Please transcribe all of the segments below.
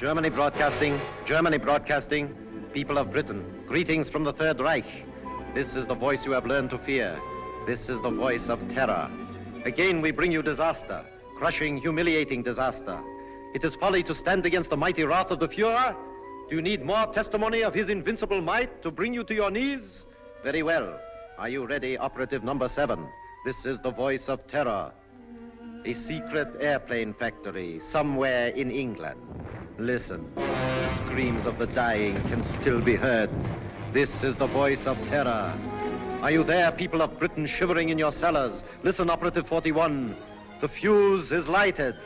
Germany broadcasting, people of Britain, greetings from the Third Reich. This is the voice you have learned to fear. This is the voice of terror. Again we bring you disaster, crushing, humiliating disaster. It is folly to stand against the mighty wrath of the Fuhrer. Do you need more testimony of his invincible might to bring you to your knees? Very well. Are you ready, operative number 7? This is the voice of terror. A secret airplane factory somewhere in England. Listen, the screams of the dying can still be heard. This is the voice of terror. Are you there, people of Britain, shivering in your cellars? Listen, operative 41. The fuse is lighted.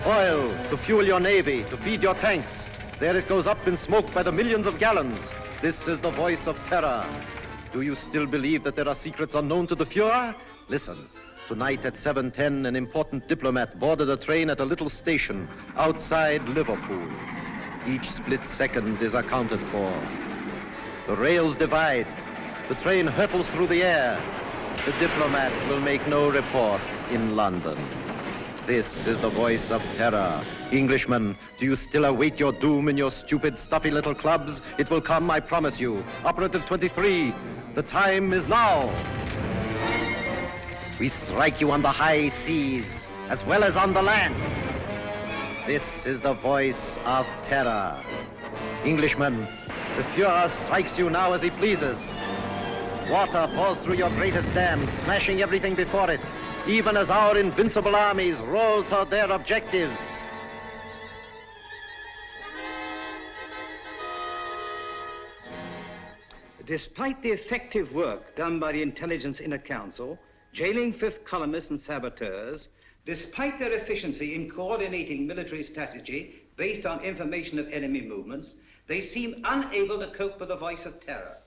Oil to fuel your navy, to feed your tanks. There it goes up in smoke by the millions of gallons. This is the voice of terror. Do you still believe that there are secrets unknown to the Fuhrer? Listen. Tonight at 7:10, an important diplomat boarded a train at a little station outside Liverpool. Each split second is accounted for. The rails divide. The train hurtles through the air. The diplomat will make no report in London. This is the voice of terror. Englishmen, do you still await your doom in your stupid, stuffy little clubs? It will come, I promise you. Operative 23, the time is now. We strike you on the high seas, as well as on the land. This is the voice of terror. Englishmen, the Fuhrer strikes you now as he pleases. Water pours through your greatest dam, smashing everything before it, even as our invincible armies roll toward their objectives. Despite the effective work done by the Intelligence Inner Council, jailing fifth columnists and saboteurs, despite their efficiency in coordinating military strategy based on information of enemy movements, they seem unable to cope with the voice of terror.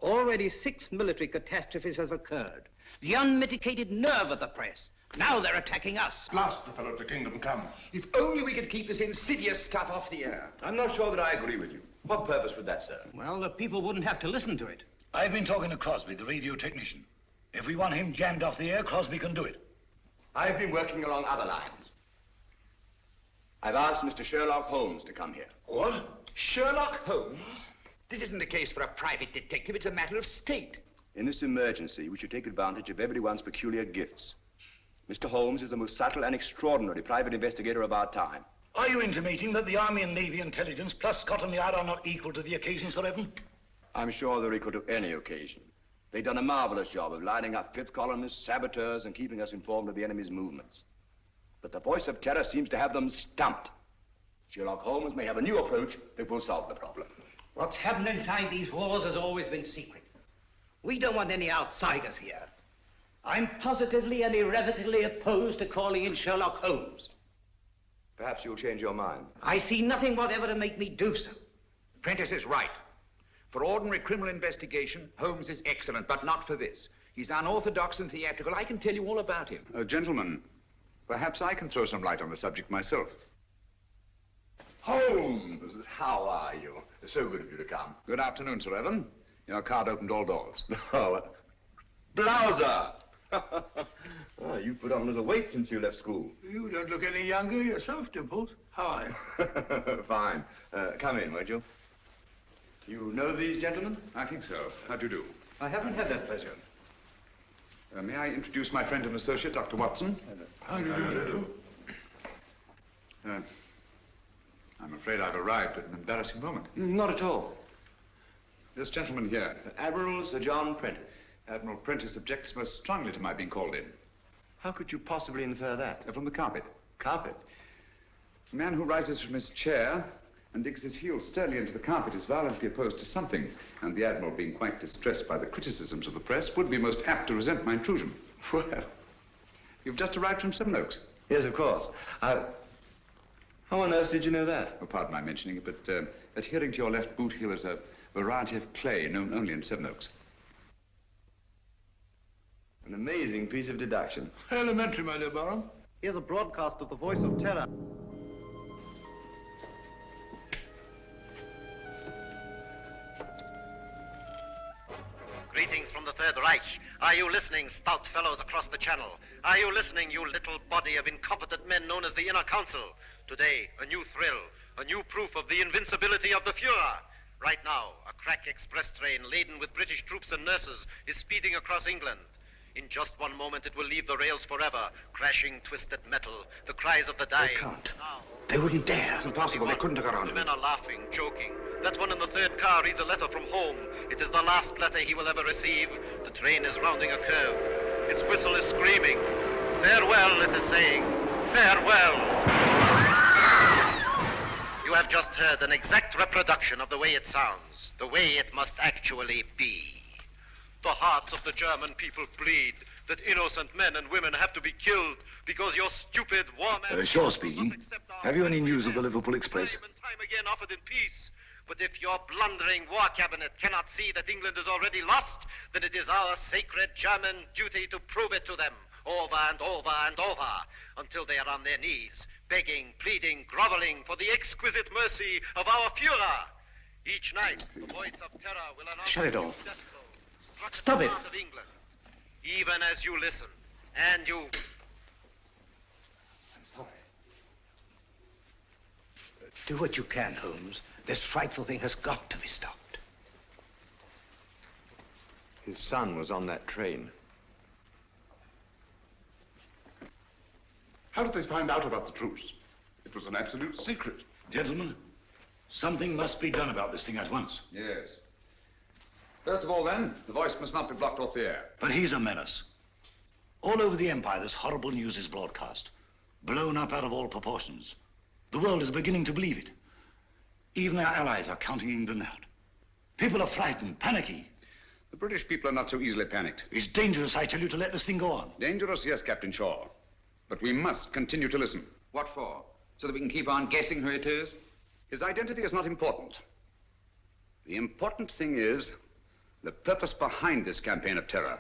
Already 6 military catastrophes have occurred. The unmitigated nerve of the press. Now they're attacking us. At last the fellow to kingdom come. If only we could keep this insidious stuff off the air. I'm not sure that I agree with you. What purpose would that serve? Well, the people wouldn't have to listen to it. I've been talking to Crosby, the radio technician. If we want him jammed off the air, Crosby can do it. I've been working along other lines. I've asked Mr. Sherlock Holmes to come here. What? Sherlock Holmes? This isn't a case for a private detective, it's a matter of state. In this emergency, we should take advantage of everyone's peculiar gifts. Mr. Holmes is the most subtle and extraordinary private investigator of our time. Are you intimating that the Army and Navy intelligence plus Scotland Yard are not equal to the occasion, Sir Evan? I'm sure they're equal to any occasion. They've done a marvelous job of lining up fifth columnists, saboteurs, and keeping us informed of the enemy's movements. But the voice of terror seems to have them stumped. Sherlock Holmes may have a new approach that will solve the problem. What's happened inside these walls has always been secret. We don't want any outsiders here. I'm positively and irrevocably opposed to calling in Sherlock Holmes. Perhaps you'll change your mind. I see nothing whatever to make me do so. Prentice is right. For ordinary criminal investigation, Holmes is excellent, but not for this. He's unorthodox and theatrical. I can tell you all about him. Gentlemen, perhaps I can throw some light on the subject myself. Holmes, how are you? So good of you to come. Good afternoon, Sir Evan. Your card opened all doors. Oh, Blouser! Oh, you put on a little weight since you left school. You don't look any younger yourself, Dimples. How are you? Fine. Come in, won't you? You know these gentlemen? I think so. How do you do? I haven't had that pleasure. May I introduce my friend and associate, Dr. Watson? How do you do? I'm afraid I've arrived at an embarrassing moment. Not at all. This gentleman here. Admiral Sir John Prentice. Admiral Prentice objects most strongly to my being called in. How could you possibly infer that? From the carpet. Carpet? A man who rises from his chair and digs his heels sternly into the carpet is violently opposed to something, and the Admiral, being quite distressed by the criticisms of the press, would be most apt to resent my intrusion. Well, you've just arrived from Seven Oaks. Yes, of course. How on earth did you know that? Oh, pardon my mentioning it, but adhering to your left boot heel is a variety of clay known only in Seven Oaks. An amazing piece of deduction. Elementary, my dear Baron. Here's a broadcast of the voice of terror. Greetings from the Third Reich. Are you listening, stout fellows across the channel? Are you listening, you little body of incompetent men known as the Inner Council? Today, a new thrill, a new proof of the invincibility of the Fuhrer. Right now, a crack express train laden with British troops and nurses is speeding across England. In just one moment, it will leave the rails forever, crashing twisted metal, the cries of the dying. They can't. Now, They wouldn't dare. It's impossible. They couldn't have got on. the men are laughing, joking. That one in the third car reads a letter from home. It is the last letter he will ever receive. The train is rounding a curve. Its whistle is screaming. Farewell, it is saying. Farewell. You have just heard an exact reproduction of the way it sounds, the way it must actually be. The hearts of the German people bleed that innocent men and women have to be killed because your stupid war men... Shaw speaking. Have you any news of the Liverpool Express? Time and time again offered in peace. But if your blundering war cabinet cannot see that England is already lost, then it is our sacred German duty to prove it to them over and over and over until they are on their knees, begging, pleading, groveling for the exquisite mercy of our Fuhrer. Each night, the voice of terror will announce... Shut it a new off. death blow, struck Stop at the it. heart of England. Even as you listen, and you... I'm sorry. Do what you can, Holmes. This frightful thing has got to be stopped. His son was on that train. How did they find out about the truce? It was an absolute secret. Gentlemen, something must be done about this thing at once. Yes. First of all, then, the voice must not be blocked off the air. But he's a menace. All over the Empire, this horrible news is broadcast, blown up out of all proportions. The world is beginning to believe it. Even our allies are counting England out. People are frightened, panicky. The British people are not so easily panicked. It's dangerous, I tell you, to let this thing go on. Dangerous, yes, Captain Shaw. But we must continue to listen. What for? So that we can keep on guessing who it is? His identity is not important. The important thing is the purpose behind this campaign of terror.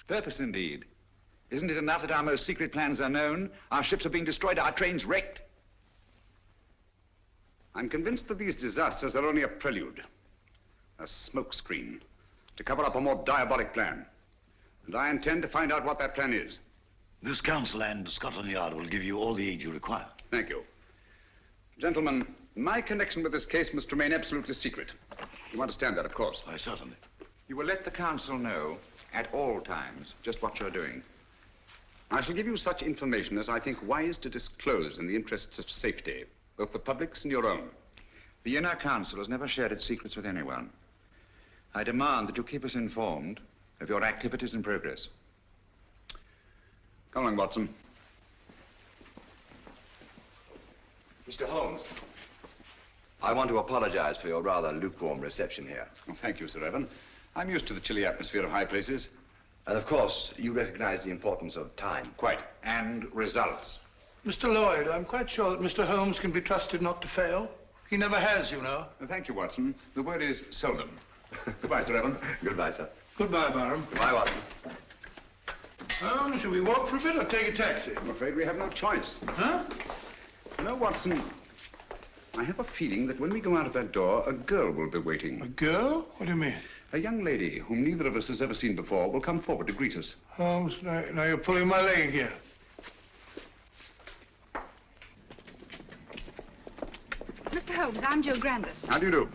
Purpose, indeed. Isn't it enough that our most secret plans are known? Our ships are being destroyed, our trains wrecked? I'm convinced that these disasters are only a prelude, a smokescreen, to cover up a more diabolic plan. And I intend to find out what that plan is. This council and Scotland Yard will give you all the aid you require. Thank you. Gentlemen, my connection with this case must remain absolutely secret. You understand that, of course. Why, certainly. You will let the council know at all times just what you're doing. I shall give you such information as I think wise to disclose in the interests of safety, both the public's and your own. The Inner Council has never shared its secrets with anyone. I demand that you keep us informed of your activities and progress. Come along, Watson. Mr. Holmes, I want to apologize for your rather lukewarm reception here. Well, thank you, Sir Evan. I'm used to the chilly atmosphere of high places. And of course, you recognize the importance of time. Quite. And results. Mr. Lloyd, I'm quite sure that Mr. Holmes can be trusted not to fail. He never has, you know. Thank you, Watson. The word is seldom. Goodbye, Sir Evan. Goodbye, sir. Goodbye, Barham. Goodbye, Watson. Well, shall we walk for a bit or take a taxi? I'm afraid we have no choice. Huh? No, Watson. I have a feeling that when we go out of that door, a girl will be waiting. A girl? What do you mean? A young lady whom neither of us has ever seen before will come forward to greet us. Holmes, now you're pulling my leg here. Mr. Holmes, I'm Jill Grandis. How do you do?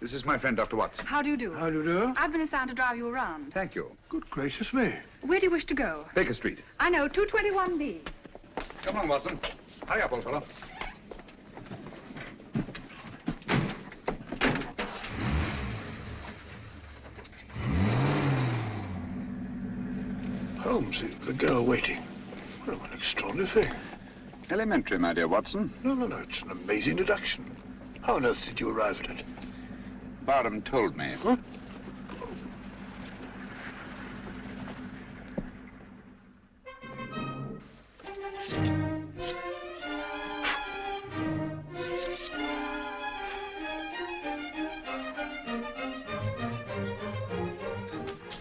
This is my friend, Dr. Watson. How do you do? How do you do? I've been assigned to drive you around. Thank you. Good gracious me. Where do you wish to go? Baker Street. I know, 221B. Come on, Watson. Hurry up, old fellow. Holmes, the girl waiting. What an extraordinary thing. Elementary, my dear Watson. No, it's an amazing deduction. How on earth did you arrive at it? Barham told me. Huh?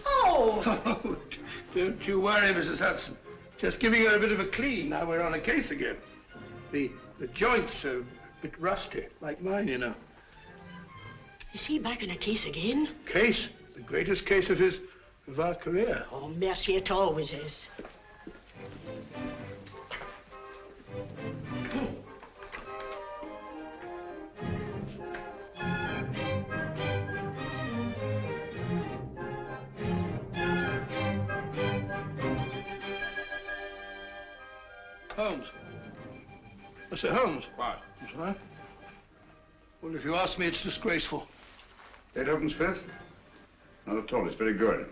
Oh, don't you worry, Mrs. Hudson. Just giving her a bit of a clean. Now we're on a case again. The joints are a bit rusty, like mine, you know. Is he back in a case again? Case? The greatest case of his of our career. Oh, mercy, it always is. Holmes. I say, Holmes. What? That's right. Well, if you ask me, it's disgraceful. Beethoven's Fifth? Not at all. It's very good.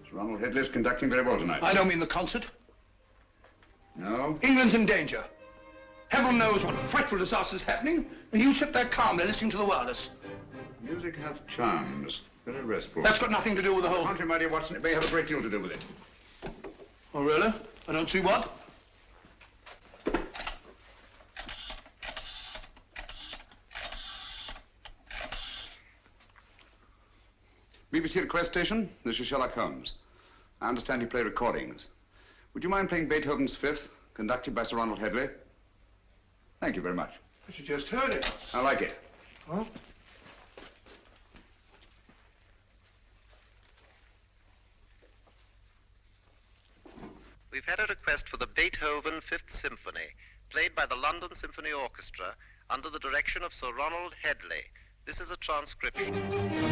Sir Ronald Headley's conducting very well tonight. I don't mean the concert. No? England's in danger. Heaven knows what frightful disaster's happening, and you sit there calmly listening to the wireless. Music hath charms. Very restful. That's got nothing to do with the whole... Contrary, my dear Watson, it may have a great deal to do with it. Oh, really? I don't see what. BBC request station, this is Sherlock Holmes. I understand you play recordings. Would you mind playing Beethoven's Fifth, conducted by Sir Ronald Headley? Thank you very much. But you just heard it. I like it. Huh? We've had a request for the Beethoven Fifth Symphony, played by the London Symphony Orchestra under the direction of Sir Ronald Headley. This is a transcription.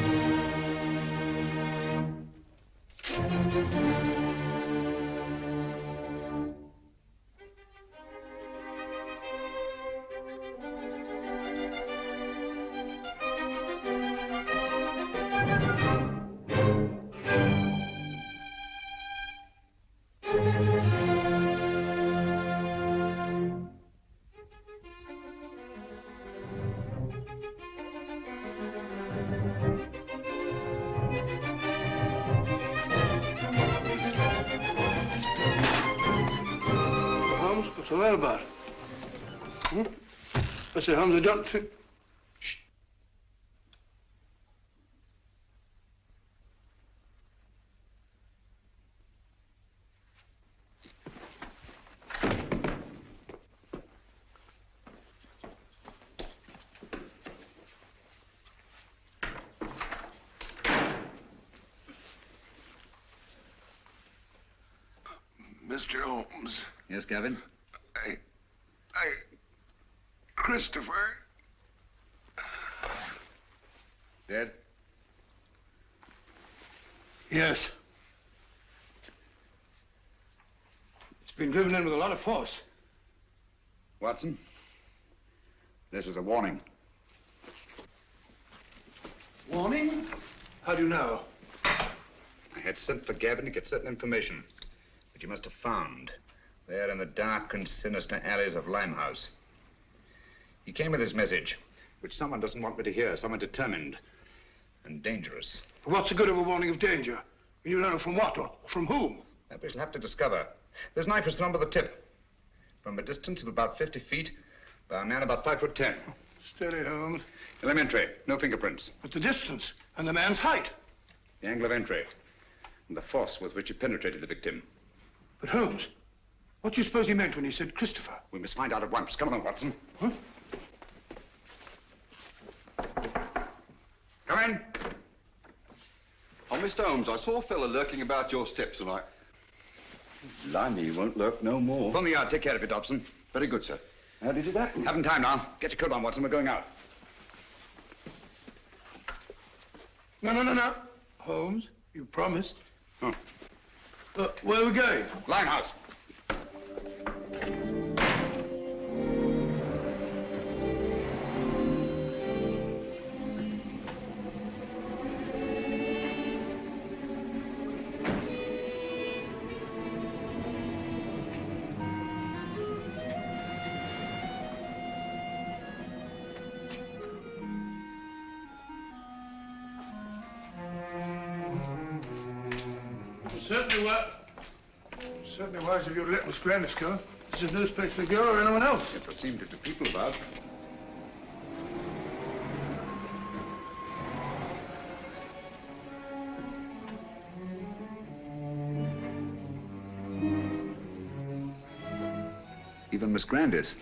What's all that about? I say, Holmes, I don't think... Shh. Mr. Holmes. Yes, Gavin? Christopher. Dead? Yes. It's been driven in with a lot of force. Watson, this is a warning. Warning? How do you know? I had sent for Gavin to get certain information, which you must have found there in the dark and sinister alleys of Limehouse. He came with his message, which someone doesn't want me to hear, someone determined and dangerous. What's the good of a warning of danger? You don't know from what or from whom? That we shall have to discover. This knife was thrown by the tip, from a distance of about 50 feet, by a man about 5'10". Steady, Holmes. Elementary, no fingerprints. But the distance and the man's height. The angle of entry and the force with which he penetrated the victim. But Holmes, what do you suppose he meant when he said Christopher? We must find out at once. Come on, Watson. Huh? Come in. Oh, Mr. Holmes, I saw a fella lurking about your steps tonight. Blimey, he won't lurk no more. Pull me out. Take care of it, Dobson. Very good, sir. How did it happen? Haven't time now. Get your coat on, Watson. We're going out. No. Holmes, you promised. Oh. Where are we going? Limehouse. Certainly wise of you to let Miss Grandis go. This is no place for a girl or anyone else. Yet there seemed to be people about. Even Miss Grandis.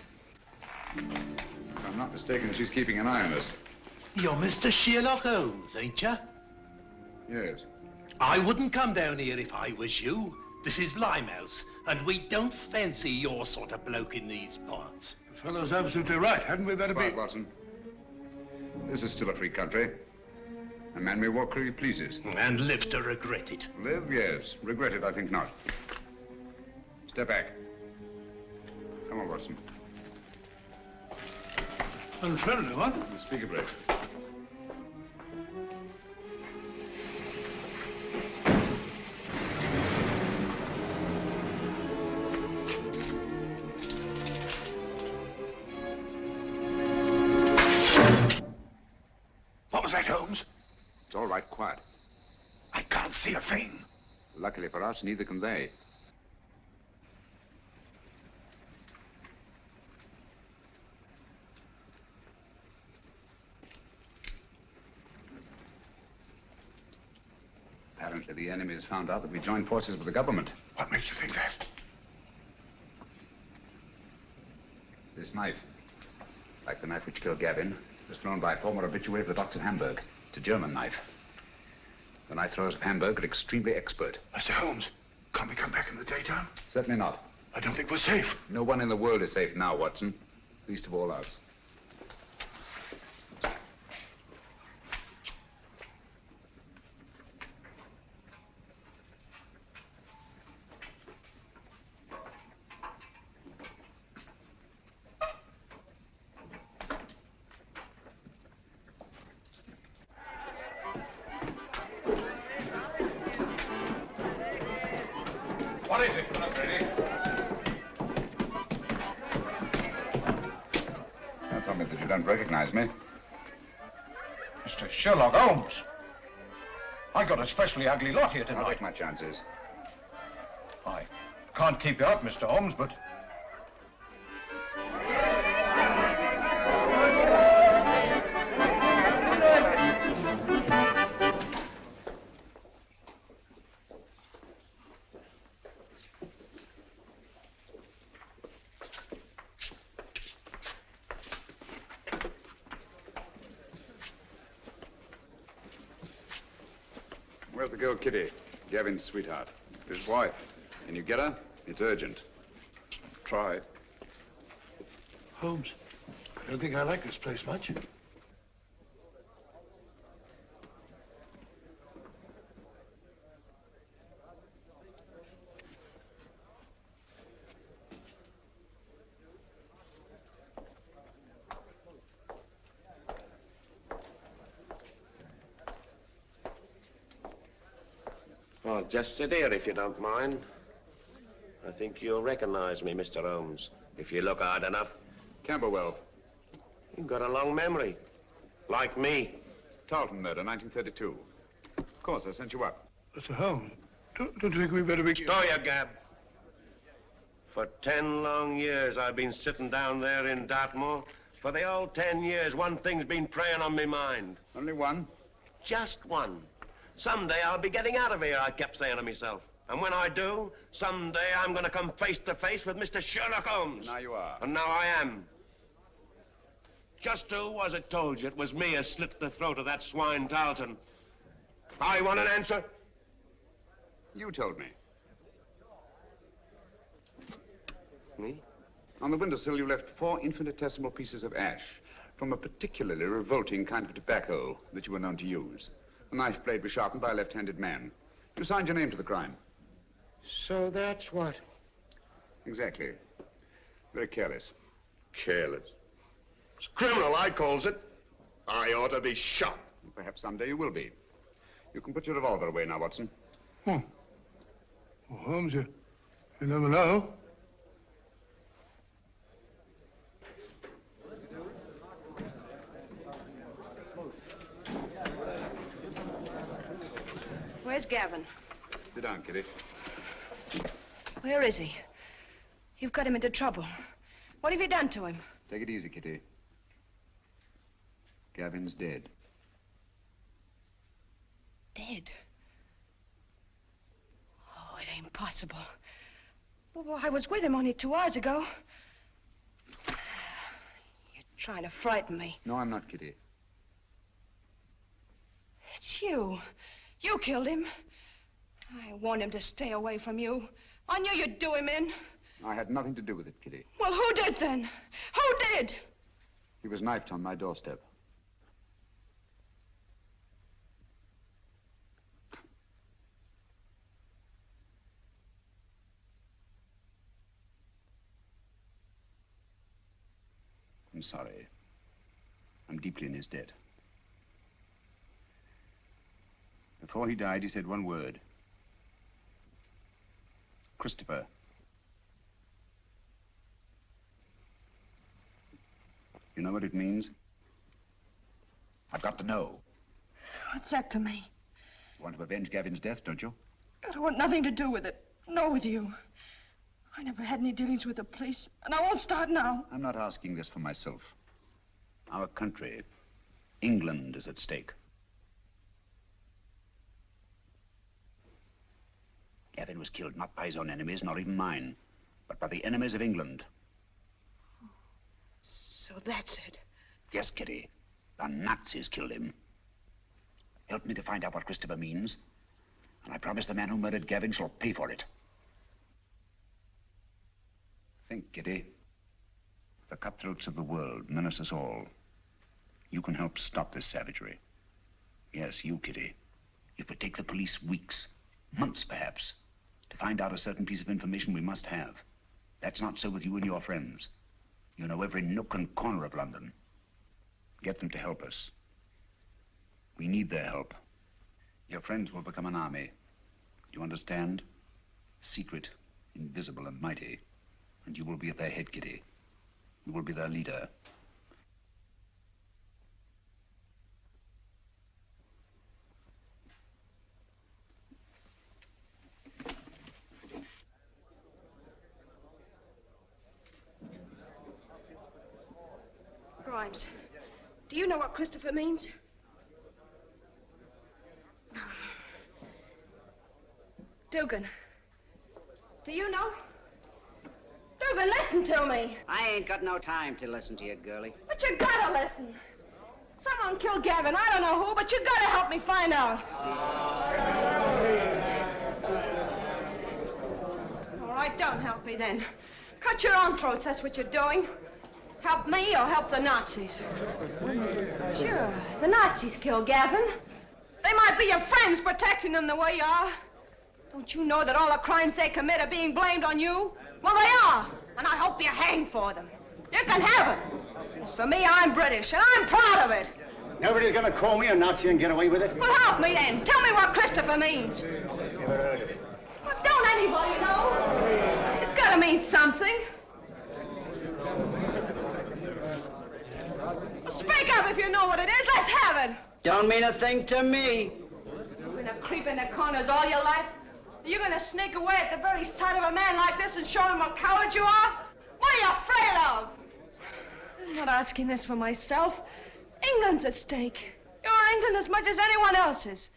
If I'm not mistaken, she's keeping an eye on us. You're Mr. Sherlock Holmes, ain't you? Yes. I wouldn't come down here if I was you. This is Limehouse, and we don't fancy your sort of bloke in these parts. The fellow's absolutely right. Hadn't we better Quiet, be... Watson. This is still a free country. A man may walk where he pleases. And live to regret it. Live, yes. Regret it, I think not. Step back. Come on, Watson. Unfriendly, what? Speak a break. What was that, Holmes? It's all right, quiet. I can't see a thing. Luckily for us, neither can they. Apparently, the enemy has found out that we joined forces with the government. What makes you think that? This knife, like the knife which killed Gavin, was thrown by a former habitué of the docks in Hamburg. It's a German knife. The knife throwers of Hamburg are extremely expert. Mr. Holmes, can't we come back in the daytime? Certainly not. I don't think we're safe. No one in the world is safe now, Watson. Least of all us. What is it? Not ready. Don't tell me that you don't recognize me. Mr. Sherlock Holmes. I got a specially ugly lot here tonight. I'll take my chances. I can't keep you out, Mr. Holmes, but... Where's the girl, Kitty? Gavin's sweetheart. His wife. Can you get her? It's urgent. Try. Holmes, I don't think I like this place much. Well, just sit here if you don't mind. I think you'll recognize me, Mr. Holmes, if you look hard enough. Camberwell. You've got a long memory. Like me. Tarleton murder, 1932. Of course, I sent you up. Mr. Holmes, don't you think we better be... Stow your gab. For 10 long years, I've been sitting down there in Dartmoor. For the old 10 years, one thing's been preying on my mind. Only one? Just one. Someday I'll be getting out of here, I kept saying to myself. And when I do, someday I'm going to come face to face with Mr. Sherlock Holmes. Now you are. And now I am. Just who was it told you it was me who slit the throat of that swine Tarleton? I want an answer. You told me. Me? On the windowsill, you left 4 infinitesimal pieces of ash from a particularly revolting kind of tobacco that you were known to use. The knife blade was sharpened by a left-handed man. You signed your name to the crime. So that's what? Exactly. Very careless. Careless. It's criminal, I calls it. I ought to be shot. Perhaps someday you will be. You can put your revolver away now, Watson. Well, Holmes, you never know. Where's Gavin? Sit down, Kitty. Where is he? You've got him into trouble. What have you done to him? Take it easy, Kitty. Gavin's dead. Dead? Oh, it ain't possible. Well, I was with him only 2 hours ago. You're trying to frighten me. No, I'm not, Kitty. It's you. You killed him. I warned him to stay away from you. I knew you'd do him in. I had nothing to do with it, Kitty. Well, who did then? Who did? He was knifed on my doorstep. I'm sorry. I'm deeply in his debt. Before he died, he said one word. Christopher. You know what it means? I've got to know. What's that to me? You want to avenge Gavin's death, don't you? I don't want nothing to do with it. No, with you. I never had any dealings with the police, and I won't start now. I'm not asking this for myself. Our country, England, is at stake. Gavin was killed not by his own enemies, not even mine, but by the enemies of England. So that's it. Yes, Kitty. The Nazis killed him. Help me to find out what Christopher means, and I promise the man who murdered Gavin shall pay for it. Think, Kitty. The cutthroats of the world menace us all. You can help stop this savagery. Yes, you, Kitty. It would take the police weeks, months perhaps, to find out a certain piece of information we must have. That's not so with you and your friends. You know every nook and corner of London. Get them to help us. We need their help. Your friends will become an army. Do you understand? Secret, invisible, and mighty. And you will be at their head, Kitty. You will be their leader. Grimes, do you know what Christopher means? Dugan, do you know? Dugan, listen to me. I ain't got no time to listen to you, girlie. But you gotta listen. Someone killed Gavin. I don't know who, but you gotta help me find out. All right, don't help me then. Cut your own throats, that's what you're doing. Help me or help the Nazis? Sure, the Nazis killed Gavin. They might be your friends protecting them the way you are. Don't you know that all the crimes they commit are being blamed on you? Well, they are, and I hope you're hanged for them. You can have it. As for me, I'm British, and I'm proud of it. Nobody's gonna call me a Nazi and get away with it. Well, help me then. Tell me what Christopher means. Never heard of it. Well, don't anybody know? It's gotta mean something. Speak up if you know what it is. Let's have it. Don't mean a thing to me. You've been a creep in the corners all your life. Are you gonna sneak away at the very sight of a man like this and show him what coward you are? What are you afraid of? I'm not asking this for myself. England's at stake. You're England as much as anyone else's.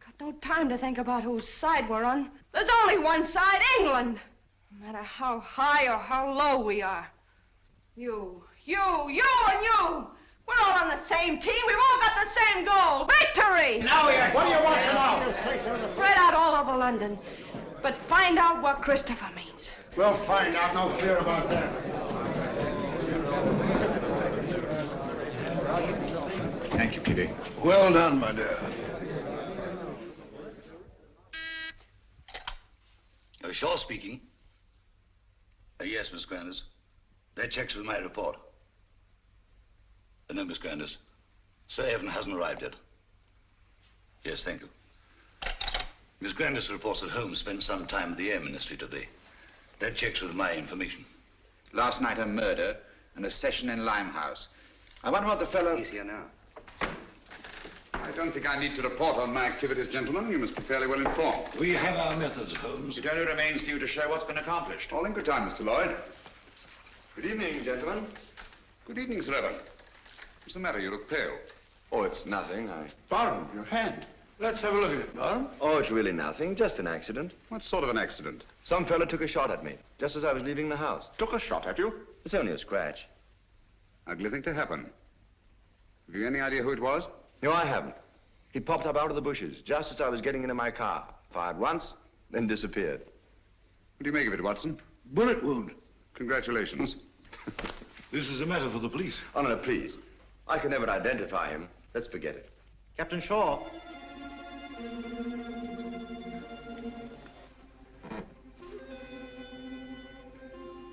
Got no time to think about whose side we're on. There's only one side, England. No matter how high or how low we are. You, and you. We're all on the same team. We've all got the same goal. Victory! What do you want to know? Spread out all over London. But find out what Christopher means. We'll find out. No fear about that. Thank you, Kitty. Well done, my dear. Shaw speaking. Yes, Miss Grandis. That checks with my report. No, Miss Grandis. Sir Evan hasn't arrived yet. Yes, thank you. Miss Grandis reports that Holmes spent some time at the Air Ministry today. That checks with my information. Last night a murder and a session in Limehouse. I wonder what the fellow... He's here now. I don't think I need to report on my activities, gentlemen. You must be fairly well informed. We have our methods, Holmes. It only remains for you to show what's been accomplished. All in good time, Mr. Lloyd. Good evening, gentlemen. Good evening, Sir Evan. What's the matter? You look pale. Oh, it's nothing. Barham, your hand. Let's have a look at it, Barham. Oh, it's really nothing. Just an accident. What sort of an accident? Some fella took a shot at me, just as I was leaving the house. Took a shot at you? It's only a scratch. Ugly thing to happen. Have you any idea who it was? No, I haven't. He popped up out of the bushes, just as I was getting into my car. Fired once, then disappeared. What do you make of it, Watson? Bullet wound. Congratulations. This is a matter for the police. Oh, no, please. I can never identify him. Let's forget it. Captain Shaw.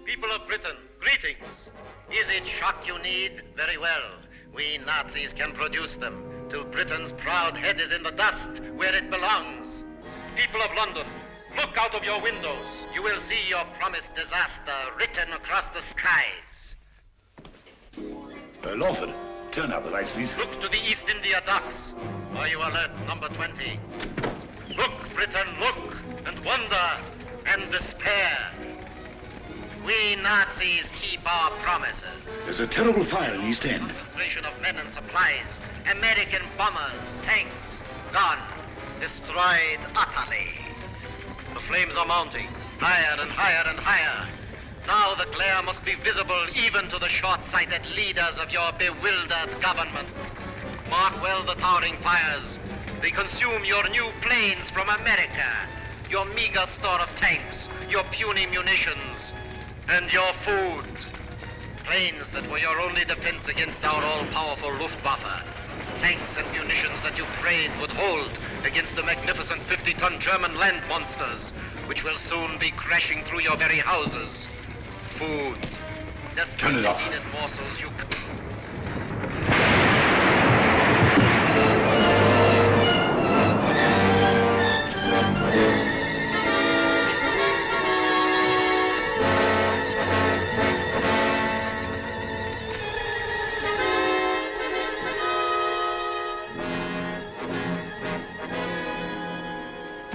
People of Britain, greetings. Is it shock you need? Very well. We Nazis can produce them till Britain's proud head is in the dust where it belongs. People of London, look out of your windows. You will see your promised disaster written across the skies. Lawford, turn out the lights, please. Look to the East India docks. Are you alert, number 20? Look, Britain, look, and wonder, and despair. We Nazis keep our promises. There's a terrible fire in East End. Concentration of men and supplies. American bombers, tanks, gone. Destroyed utterly. The flames are mounting, higher and higher and higher. Now the glare must be visible even to the short-sighted leaders of your bewildered government. Mark well the towering fires. They consume your new planes from America, your meager store of tanks, your puny munitions, and your food. Planes that were your only defense against our all-powerful Luftwaffe. Tanks and munitions that you prayed would hold against the magnificent 50-ton German land monsters, which will soon be crashing through your very houses. Food. Desperately needed morsels you...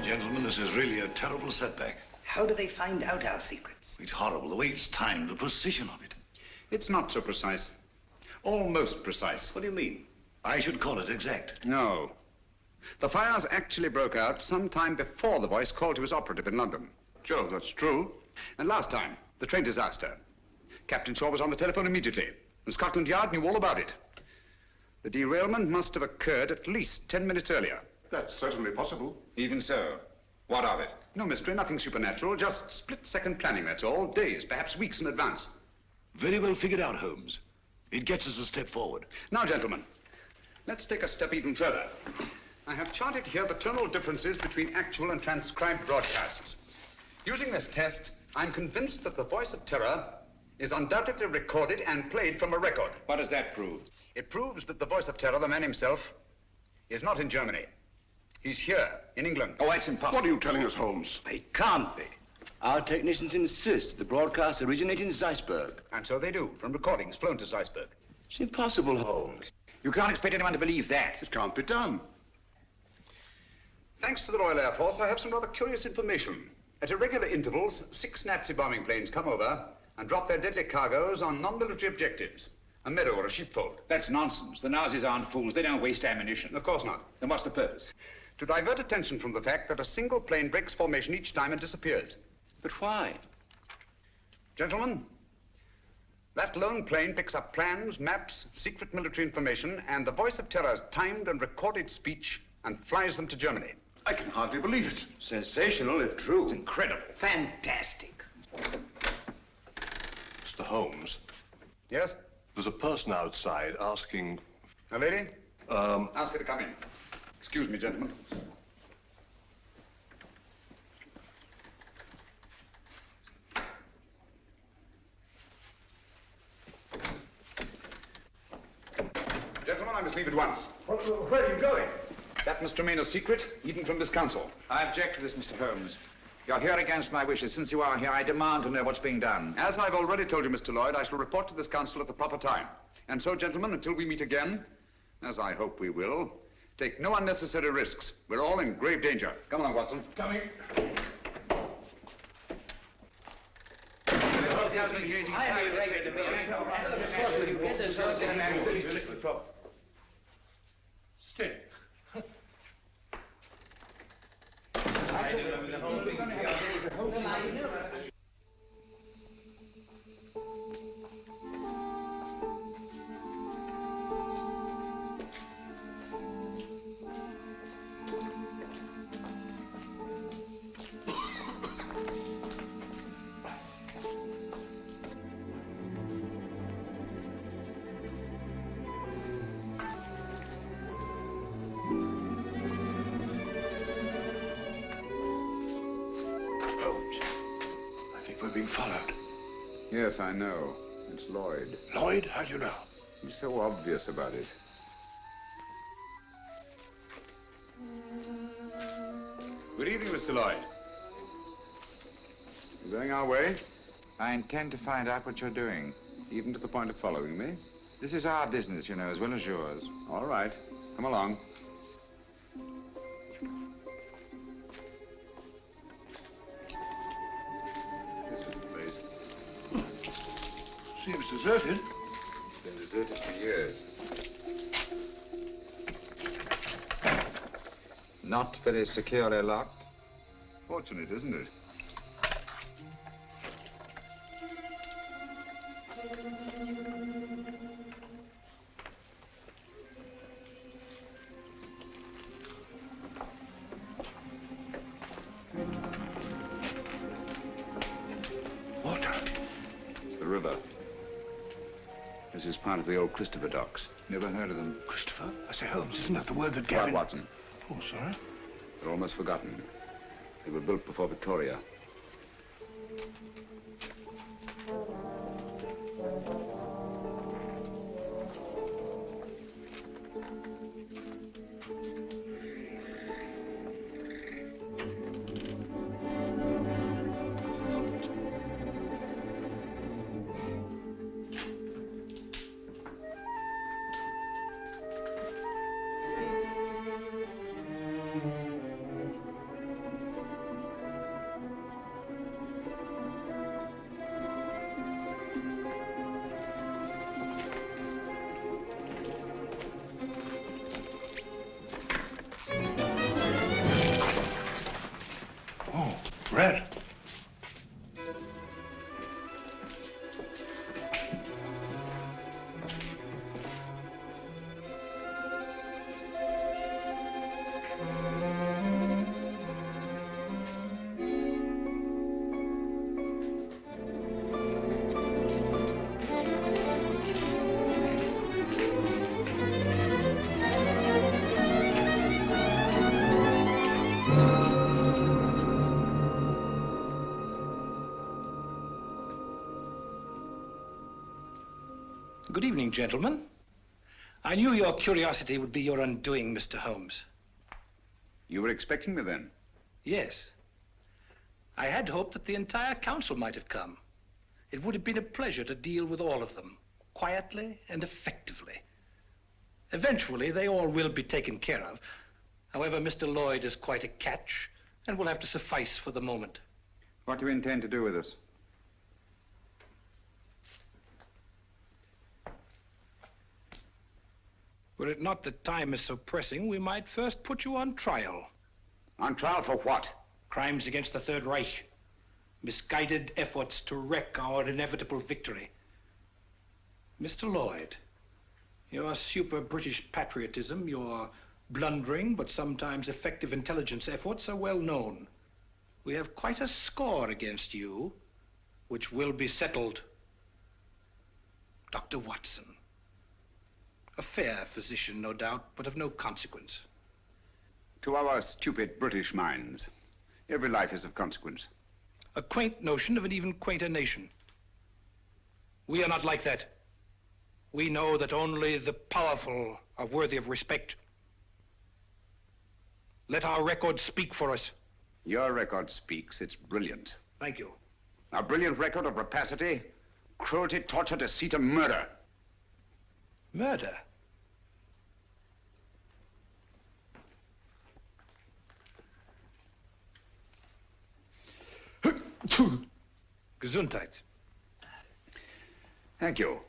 Gentlemen, this is really a terrible setback. How do they find out our secrets? It's horrible, the way it's timed, the precision of it. It's not so precise. Almost precise. What do you mean? I should call it exact. No. The fires actually broke out sometime before the voice called to his operative in London. Joe, that's true. And last time, the train disaster. Captain Shaw was on the telephone immediately, and Scotland Yard knew all about it. The derailment must have occurred at least 10 minutes earlier. That's certainly possible. Even so. What of it? No mystery, nothing supernatural, just split-second planning, that's all. Days, perhaps weeks in advance. Very well figured out, Holmes. It gets us a step forward. Now, gentlemen, let's take a step even further. I have charted here the tonal differences between actual and transcribed broadcasts. Using this test, I'm convinced that the voice of terror is undoubtedly recorded and played from a record. What does that prove? It proves that the voice of terror, the man himself, is not in Germany. He's here, in England. Oh, that's impossible. What are you telling us, Holmes? It can't be. Our technicians insist the broadcast originated in Zeisberg. And so they do, from recordings flown to Zeisberg. It's impossible, Holmes. You can't expect anyone to believe that. It can't be done. Thanks to the Royal Air Force, I have some rather curious information. At irregular intervals, 6 Nazi bombing planes come over and drop their deadly cargoes on non-military objectives. A meadow or a sheepfold. That's nonsense. The Nazis aren't fools. They don't waste ammunition. Of course not. Then what's the purpose? To divert attention from the fact that a single plane breaks formation each time and disappears. But why? Gentlemen, that lone plane picks up plans, maps, secret military information, and the voice of terror's timed and recorded speech and flies them to Germany. I can hardly believe it. Sensational, if true. It's incredible. Fantastic. Mr. Holmes, Yes? there's a person outside asking... A lady? Ask her to come in. Excuse me, gentlemen. Gentlemen, I must leave at once. Where are you going? That must remain a secret, even from this council. I object to this, Mr. Holmes. You're here against my wishes. Since you are here, I demand to know what's being done. As I've already told you, Mr. Lloyd, I shall report to this council at the proper time. And so, gentlemen, until we meet again, as I hope we will, take no unnecessary risks. We're all in grave danger. Come along, Watson. Coming. Stay. being followed. Yes, I know. It's Lloyd. Lloyd? How do you know? He's so obvious about it. Good evening, Mr. Lloyd. You going our way? I intend to find out what you're doing. Even to the point of following me? This is our business, you know, as well as yours. All right. Come along. This is the place. Seems deserted. It's been deserted for years. Not very securely locked. Fortunate, isn't it? Water. It's the river. This is part of the old Christopher docks. Never heard of them. Christopher? I say, Holmes, isn't that the word that Right, Gavin... Watson. Oh, sorry. They're almost forgotten. They were built before Victoria. Red. Good evening, gentlemen. I knew your curiosity would be your undoing, Mr. Holmes. You were expecting me then? Yes. I had hoped that the entire council might have come. It would have been a pleasure to deal with all of them, quietly and effectively. Eventually, they all will be taken care of. However, Mr. Lloyd is quite a catch and will have to suffice for the moment. What do you intend to do with us? Were it not that time is so pressing, we might first put you on trial. On trial for what? Crimes against the Third Reich. Misguided efforts to wreck our inevitable victory. Mr. Lloyd, your super-British patriotism, your blundering but sometimes effective intelligence efforts are well known. We have quite a score against you, which will be settled. Dr. Watson. A fair physician, no doubt, but of no consequence. To our stupid British minds, every life is of consequence. A quaint notion of an even quainter nation. We are not like that. We know that only the powerful are worthy of respect. Let our record speak for us. Your record speaks. It's brilliant. Thank you. A brilliant record of rapacity, cruelty, torture, deceit, and murder. Murder? Gesundheit. Thank you.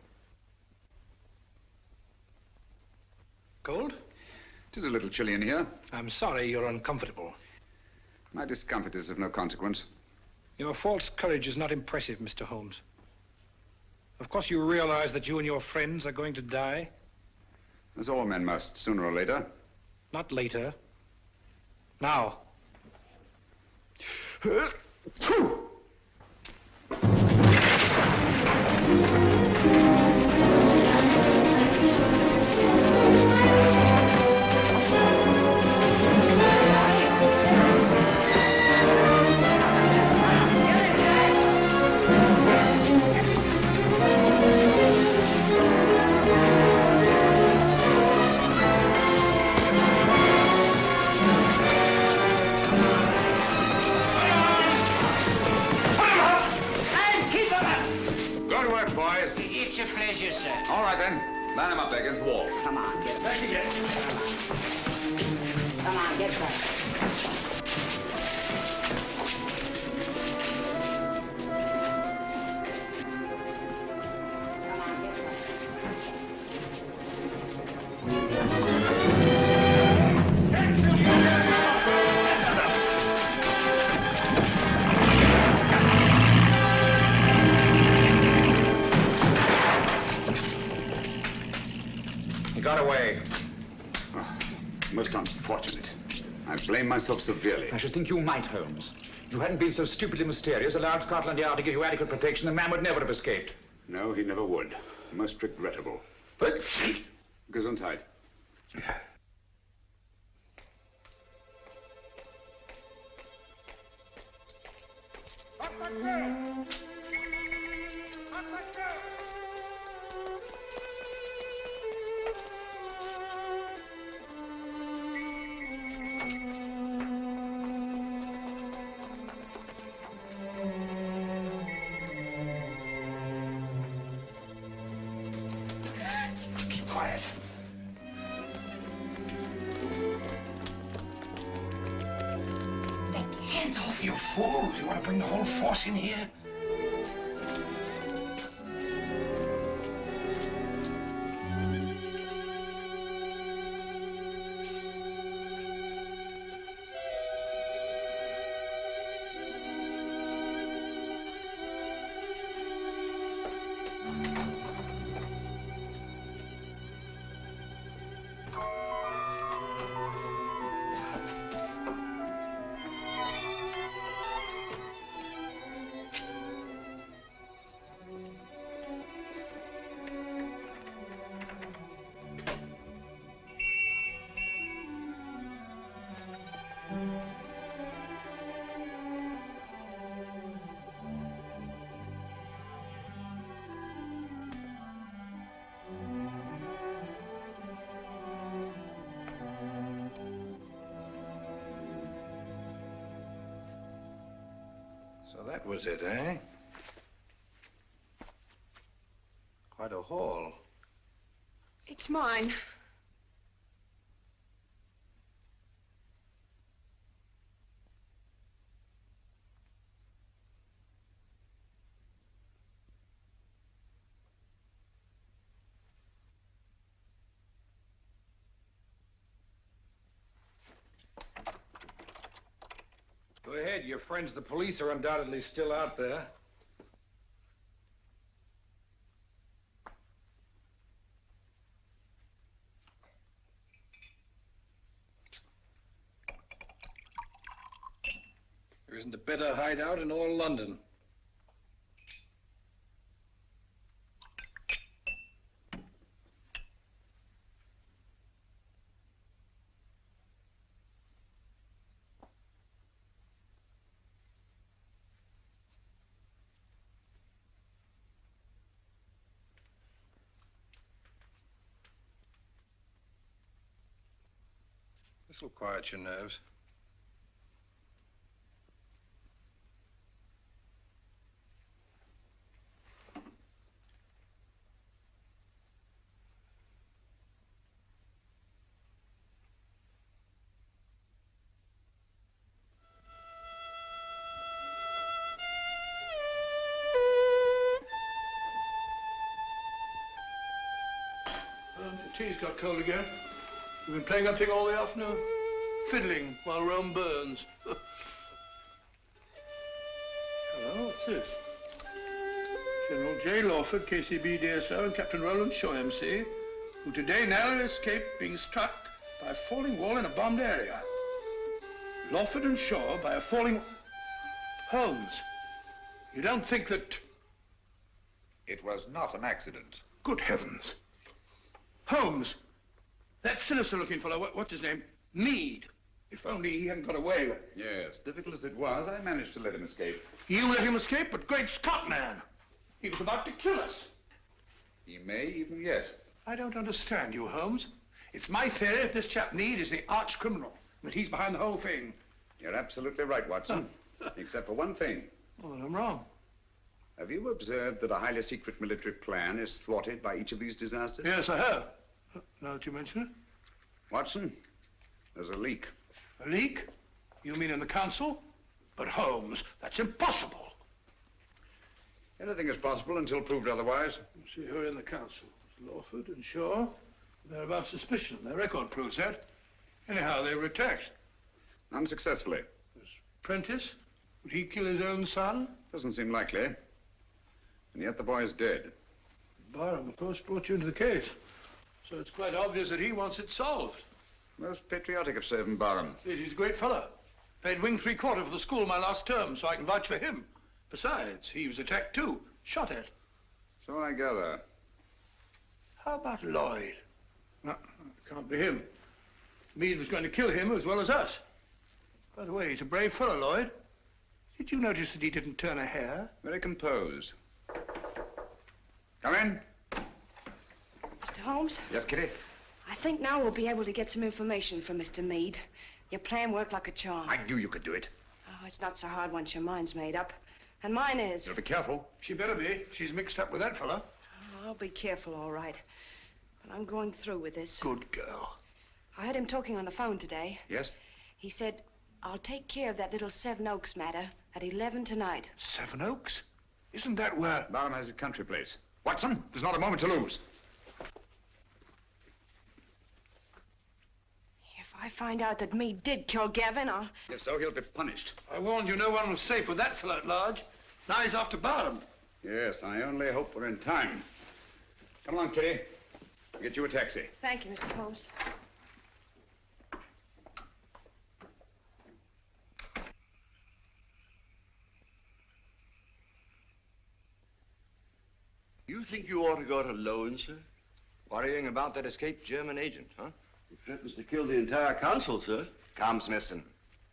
Cold? It is a little chilly in here. I'm sorry you're uncomfortable. My discomfort is of no consequence. Your false courage is not impressive, Mr. Holmes. Of course you realize that you and your friends are going to die? As all men must, sooner or later. Not later. Now. Line him up there against the wall. Come on, get back again. Come on, get back. Got away. Oh, most unfortunate. I blame myself severely. I should think you might, Holmes. If you hadn't been so stupidly mysterious, allowed Scotland Yard to give you adequate protection, the man would never have escaped. No, he never would. Most regrettable. Gesundheit. Keep quiet. Hands off. You fool! Do you want to bring the whole force in here? So that was it, eh? Quite a haul. It's mine. Go ahead. Your friends, the police, are undoubtedly still out there. There isn't a better hideout in all London. This'll quiet your nerves. The tea's got cold again. You've been playing that thing all the afternoon? Fiddling while Rome burns. Hello, what's this? General J. Lawford, KCB DSO, and Captain Roland Shaw, MC, who today narrowly escaped being struck by a falling wall in a bombed area. Lawford and Shaw by a falling... Holmes, you don't think that... It was not an accident. Good heavens. Holmes, that sinister-looking fellow, what's his name? Meade. If only he hadn't got away. Yes, difficult as it was, I managed to let him escape. You let him escape, but great Scott, man. He was about to kill us. He may even yet. I don't understand you, Holmes. It's my theory that this chap Meade is the arch criminal, that he's behind the whole thing. You're absolutely right, Watson. Except for one thing. Oh, I'm wrong. Have you observed that a highly secret military plan is thwarted by each of these disasters? Yes, I have. Now that you mention it. Watson, there's a leak. A leak? You mean in the council? But Holmes, that's impossible. Anything is possible until proved otherwise. See who are in the council. Lawford and Shaw. They're above suspicion. Their record proves that. Anyhow, they were attacked. Unsuccessfully. There's Prentice. Would he kill his own son? Doesn't seem likely. And yet the boy is dead. Barham, of course, brought you into the case. So it's quite obvious that he wants it solved. Most patriotic of Servant Barham. Yes, he's a great fellow. Paid wing 3/4 for the school my last term, so I can vouch for him. Besides, he was attacked too. Shot at. So I gather. How about Lloyd? No, it can't be him. Meade was going to kill him as well as us. By the way, he's a brave fellow, Lloyd. Did you notice that he didn't turn a hair? Very composed. Come in. Mr. Holmes? Yes, Kitty? I think now we'll be able to get some information from Mr. Meade. Your plan worked like a charm. I knew you could do it. Oh, it's not so hard once your mind's made up. And mine is. You'll be careful. She better be. She's mixed up with that fella. Oh, I'll be careful, all right. But I'm going through with this. Good girl. I heard him talking on the phone today. Yes? He said, I'll take care of that little Seven Oaks matter at 11 tonight. Seven Oaks? Isn't that where... Barham has a country place. Watson, there's not a moment to lose. If I find out that Meade did kill Gavin, I'll... If so, he'll be punished. I warned you no one was safe with that fellow at large. Now he's after Barham. Yes, I only hope we're in time. Come along, Kitty. I'll get you a taxi. Thank you, Mr. Holmes. You think you ought to go to loan, sir? Worrying about that escaped German agent, huh? He threatens to kill the entire council, sir. Calm, Smithson.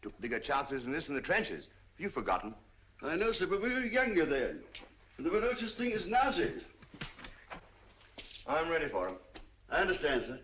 Took bigger chances than this in the trenches. Have you forgotten? I know, sir, but we were younger then. And there were no such thing as Nazis. I'm ready for him. I understand, sir.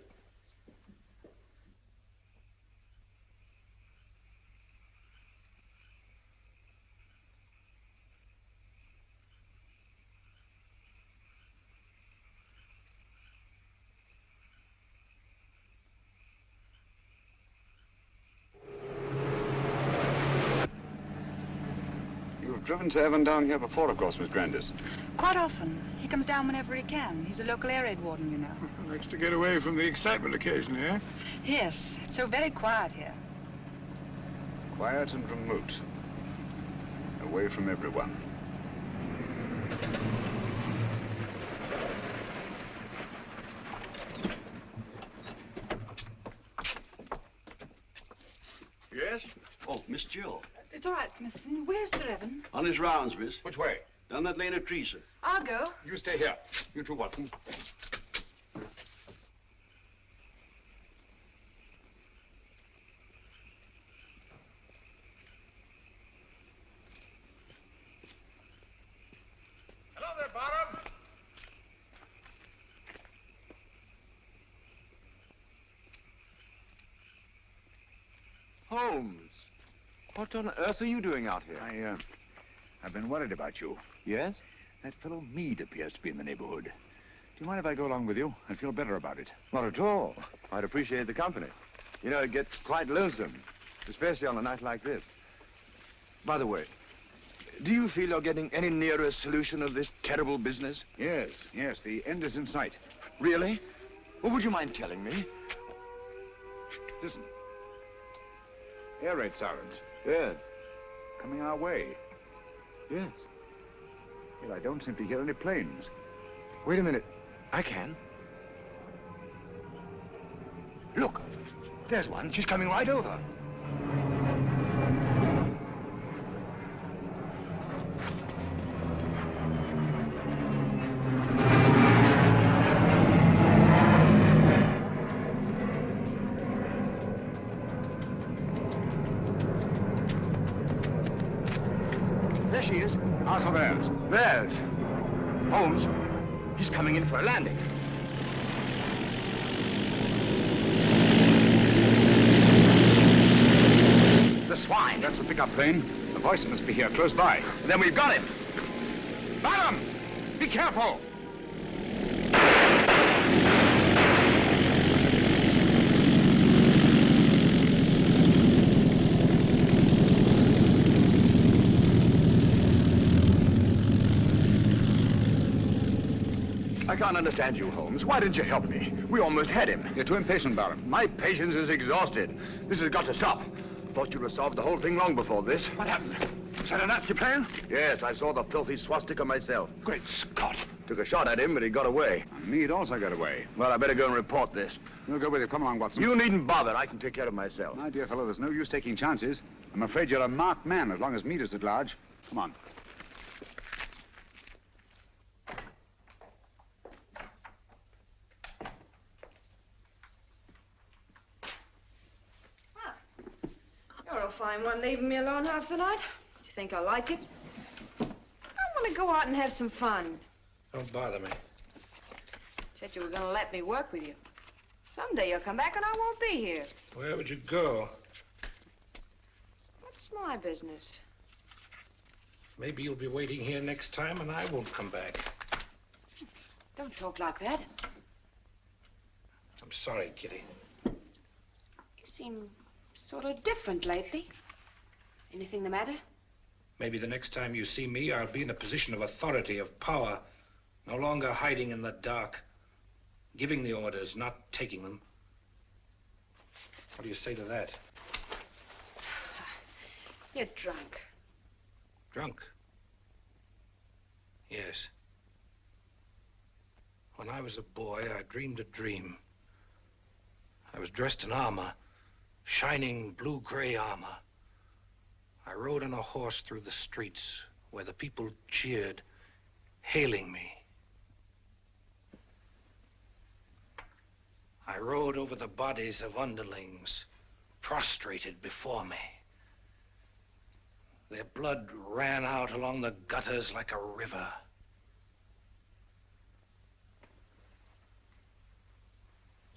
Driven to Evan down here before, of course, Miss Grandis. Quite often. He comes down whenever he can. He's a local air raid warden, you know. Likes to get away from the excitement occasionally, eh? Yes. It's so very quiet here. Quiet and remote. Away from everyone. Yes? Oh, Miss Jill. It's all right, Smithson. Where's Sir Evan? On his rounds, miss. Which way? Down that lane of trees, sir. I'll go. You stay here. You too, Watson. Hello there, Barham. Holmes, what on earth are you doing out here? I've been worried about you. Yes? That fellow Meade appears to be in the neighborhood. Do you mind if I go along with you? I'd feel better about it. Not at all. I'd appreciate the company. You know, it gets quite lonesome, especially on a night like this. By the way, do you feel you're getting any nearer a solution of this terrible business? Yes, yes, the end is in sight. Really? Well, would you mind telling me? Listen. Air raid sirens. Yes. Coming our way. Yes. Yet I don't seem to hear any planes. Wait a minute. I can. Look. There's one. She's coming right over. There she is. How's theirs? Theirs. Holmes, he's coming in for a landing. The swine. That's the pickup plane. The voice must be here, close by. Then we've got him. Barham! Be careful! I can't understand you, Holmes. Why didn't you help me? We almost had him. You're too impatient, Barham. My patience is exhausted. This has got to stop. Thought you'd have solved the whole thing long before this. What happened? Was that a Nazi plan? Yes, I saw the filthy swastika myself. Great Scott. Took a shot at him, but he got away. And me, it also got away. Well, I better go and report this. You'll go with you. Come along, Watson. You needn't bother. I can take care of myself. My dear fellow, there's no use taking chances. I'm afraid you're a marked man as long as Meader's at large. Come on. You're a fine one, leaving me alone half the night. You think I like it? I want to go out and have some fun. Don't bother me. Said you were going to let me work with you. Someday you'll come back and I won't be here. Where would you go? What's my business? Maybe you'll be waiting here next time and I won't come back. Don't talk like that. I'm sorry, Kitty. You seem sort of different lately. Anything the matter? Maybe the next time you see me, I'll be in a position of authority, of power. No longer hiding in the dark. Giving the orders, not taking them. What do you say to that? You're drunk. Drunk? Yes. When I was a boy, I dreamed a dream. I was dressed in armor, shining blue-gray armor. I rode on a horse through the streets where the people cheered, hailing me. I rode over the bodies of underlings, prostrated before me. Their blood ran out along the gutters like a river.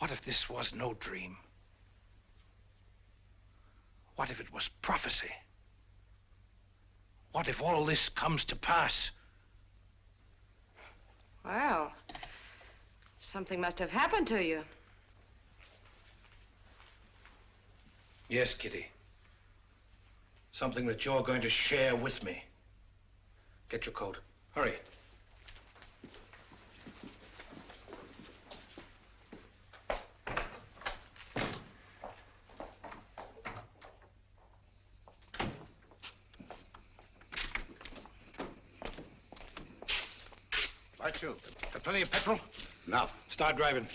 What if this was no dream? What if it was prophecy? What if all this comes to pass? Well, something must have happened to you. Yes, Kitty. Something that you're going to share with me. Get your coat. Hurry. Right, you. Got plenty of petrol? Enough. Start driving.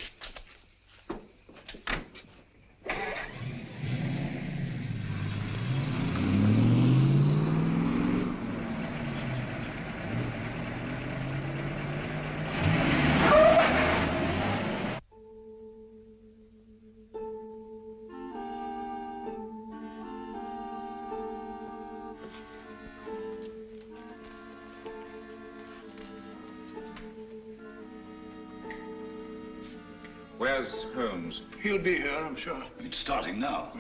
Where's Holmes? He'll be here, I'm sure. It's starting now.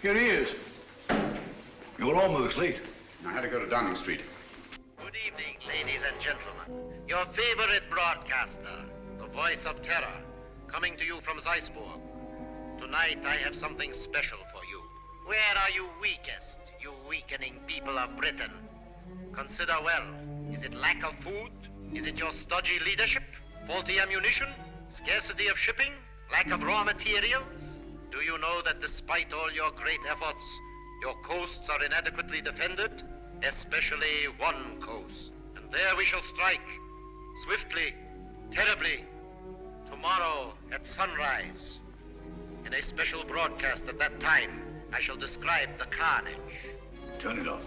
Here he is. You're almost late. I had to go to Downing Street. Good evening, ladies and gentlemen. Your favorite broadcaster, the voice of terror, coming to you from Zeisburg. Tonight, I have something special for you. Where are you weakest, you weakening people of Britain? Consider well. Is it lack of food? Is it your stodgy leadership? Faulty ammunition? Scarcity of shipping? Lack of raw materials? Do you know that despite all your great efforts, your coasts are inadequately defended? Especially one coast. And there we shall strike. Swiftly, terribly. Tomorrow at sunrise. In a special broadcast at that time, I shall describe the carnage. Turn it off.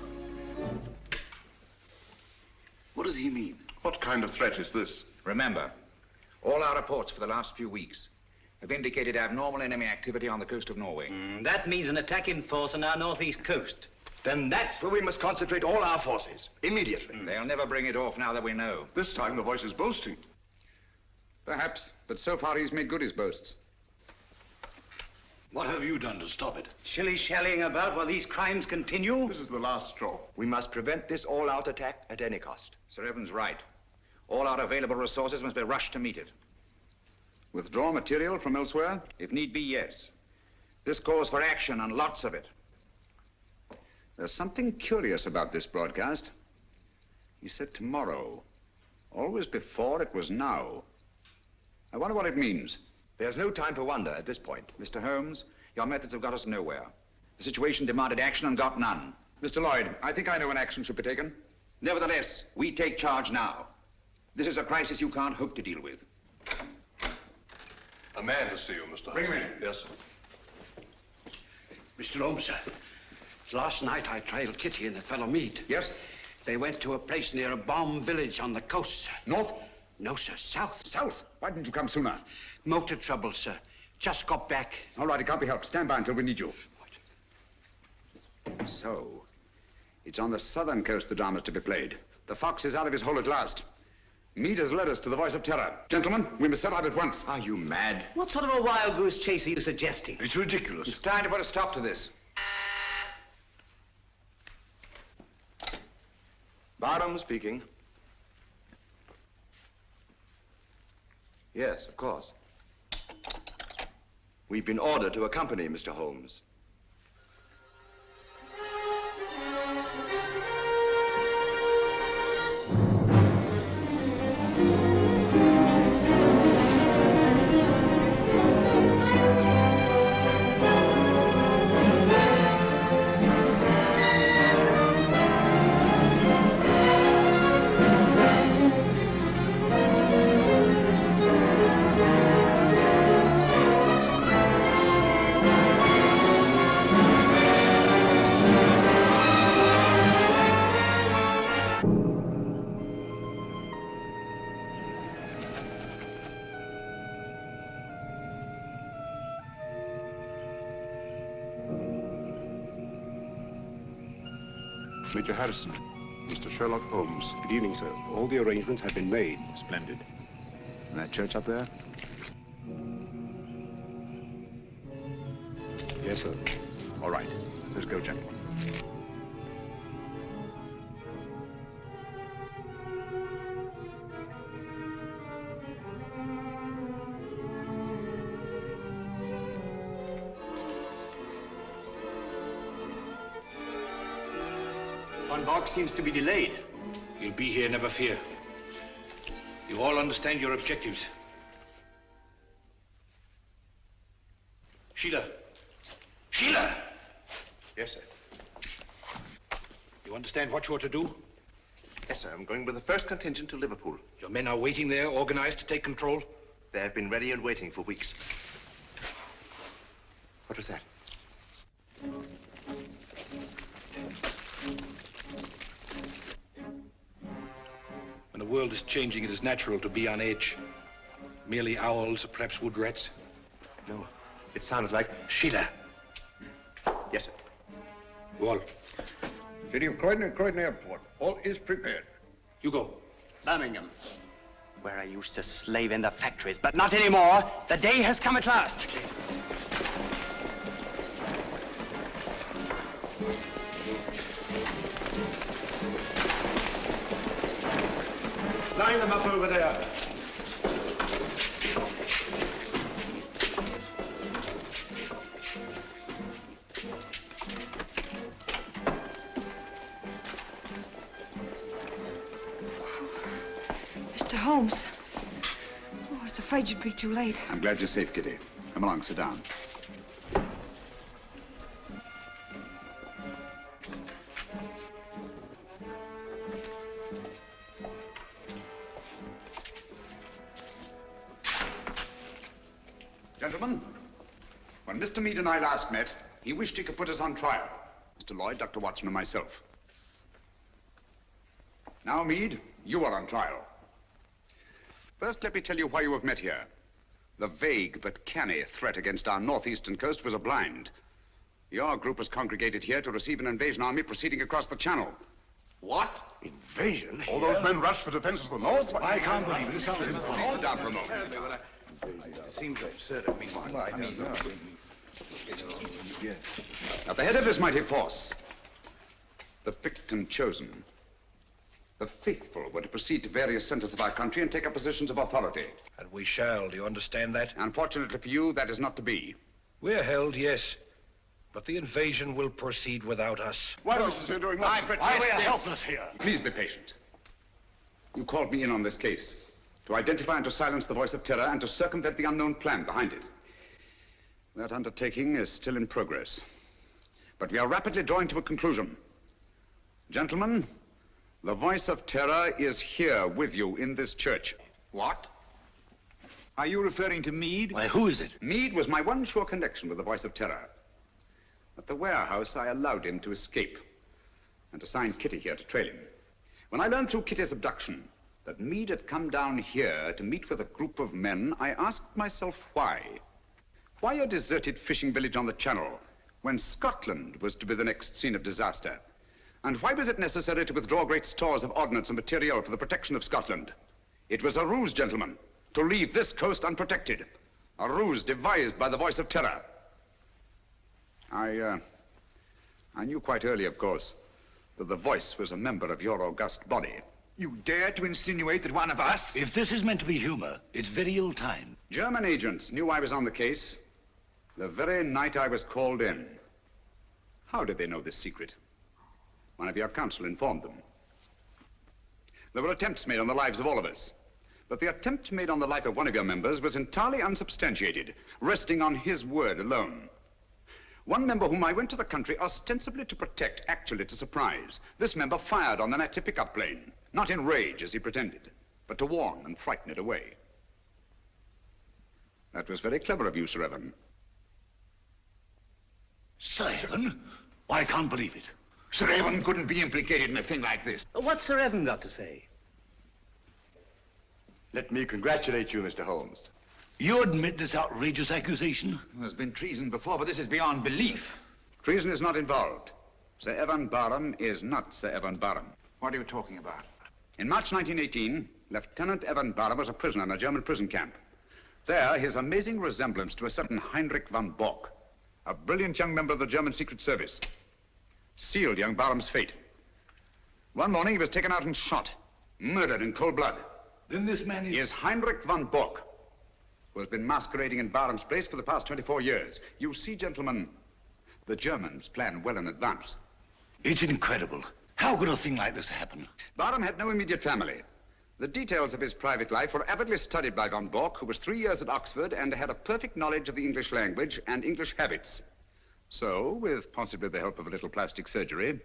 What does he mean? What kind of threat is this? Remember, all our reports for the last few weeks have indicated abnormal enemy activity on the coast of Norway. That means an attack in force on our northeast coast. Then that's where we must concentrate all our forces, immediately. They'll never bring it off now that we know. This time the voice is boasting. Perhaps, but so far he's made good his boasts. What have you done to stop it? Shilly-shallying about while these crimes continue? This is the last straw. We must prevent this all-out attack at any cost. Sir Evan's right. All our available resources must be rushed to meet it. Withdraw material from elsewhere? If need be, yes. This calls for action, and lots of it. There's something curious about this broadcast. He said tomorrow. Always before, it was now. I wonder what it means. There's no time for wonder at this point. Mr. Holmes, your methods have got us nowhere. The situation demanded action and got none. Mr. Lloyd, I think I know when action should be taken. Nevertheless, we take charge now. This is a crisis you can't hope to deal with. A man to see you, Mr. Holmes. Bring him in. Yes, sir. Mr. Holmes, sir. Last night I trailed Kitty and the fellow Mead. Yes? They went to a place near a bomb village on the coast, sir. North? No, sir. South. South? Why didn't you come sooner? Motor trouble, sir. Just got back. All right, it can't be helped. Stand by until we need you. So, it's on the southern coast the drama's to be played. The fox is out of his hole at last. Mead has led us to the voice of terror. Gentlemen, we must set out at once. Are you mad? What sort of a wild goose chase are you suggesting? It's ridiculous. It's time to put a stop to this. Barham speaking. Yes, of course. We've been ordered to accompany Mr. Holmes. Major Harrison, Mr. Sherlock Holmes. Good evening, sir. All the arrangements have been made. Splendid. And that church up there? Yes, sir. All right. Let's go, gentlemen. Von Borg seems to be delayed. He'll be here, never fear. You all understand your objectives. Sheila! Sheila! Yes, sir. You understand what you are to do? Yes, sir. I'm going with the first contingent to Liverpool. Your men are waiting there, organized to take control? They have been ready and waiting for weeks. What was that? When the world is changing, it is natural to be on edge. Merely owls or perhaps wood rats. No, it sounded like... Sheila. Yes, sir. Go on. City of Croydon and Croydon Airport. All is prepared. You go. Birmingham, where I used to slave in the factories, but not anymore. The day has come at last. Line them up over there. Mr. Holmes. Oh, I was afraid you'd be too late. I'm glad you're safe, Kitty. Come along, sit down. Gentlemen, when Mr. Mead and I last met, he wished he could put us on trial. Mr. Lloyd, Dr. Watson, and myself. Now, Mead, you are on trial. First, let me tell you why you have met here. The vague but canny threat against our northeastern coast was a blind. Your group was congregated here to receive an invasion army proceeding across the channel. What? Invasion? All those men rushed for defenses of the north? I can't believe it. It sounds impossible. Sit down for a moment. It seems absurd of me. At the head of this mighty force, the victim chosen, The faithful were to proceed to various centers of our country and take up positions of authority. And we shall, do you understand that? Unfortunately for you, that is not to be. We're held, yes. But the invasion will proceed without us. What else is there doing? I protest Why we are this. helpless here? Please be patient. You called me in on this case to identify and to silence the voice of terror and to circumvent the unknown plan behind it. That undertaking is still in progress. But we are rapidly drawing to a conclusion. Gentlemen, the voice of terror is here with you in this church. What? Are you referring to Meade? Why, who is it? Meade was my one sure connection with the voice of terror. At the warehouse, I allowed him to escape and assigned Kitty here to trail him. When I learned through Kitty's abduction that Meade had come down here to meet with a group of men, I asked myself why. Why a deserted fishing village on the Channel when Scotland was to be the next scene of disaster? And why was it necessary to withdraw great stores of ordnance and material for the protection of Scotland? It was a ruse, gentlemen, to leave this coast unprotected. A ruse devised by the voice of terror. I knew quite early, of course, that the voice was a member of your august body. You dare to insinuate that one of us... If this is meant to be humor, it's very ill-timed. German agents knew I was on the case the very night I was called in. How did they know this secret? One of your counsel informed them. There were attempts made on the lives of all of us. But the attempt made on the life of one of your members was entirely unsubstantiated, resting on his word alone. One member whom I went to the country ostensibly to protect, actually to surprise. This member fired on the Nazi pickup plane, not in rage as he pretended, but to warn and frighten it away. That was very clever of you, Sir Evan. Sir Evan? I can't believe it. Sir Evan couldn't be implicated in a thing like this. What's Sir Evan got to say? Let me congratulate you, Mr. Holmes. You admit this outrageous accusation? There's been treason before, but this is beyond belief. Treason is not involved. Sir Evan Barham is not Sir Evan Barham. What are you talking about? In March 1918, Lieutenant Evan Barham was a prisoner in a German prison camp. There, his amazing resemblance to a certain Heinrich von Bock, a brilliant young member of the German Secret Service, sealed young Barham's fate. One morning, he was taken out and shot, murdered in cold blood. Then this man is Heinrich von Bock, who has been masquerading in Barham's place for the past 24 years. You see, gentlemen, the Germans plan well in advance. It's incredible. How could a thing like this happen? Barham had no immediate family. The details of his private life were avidly studied by von Bock, who was 3 years at Oxford and had a perfect knowledge of the English language and English habits. So, with possibly the help of a little plastic surgery,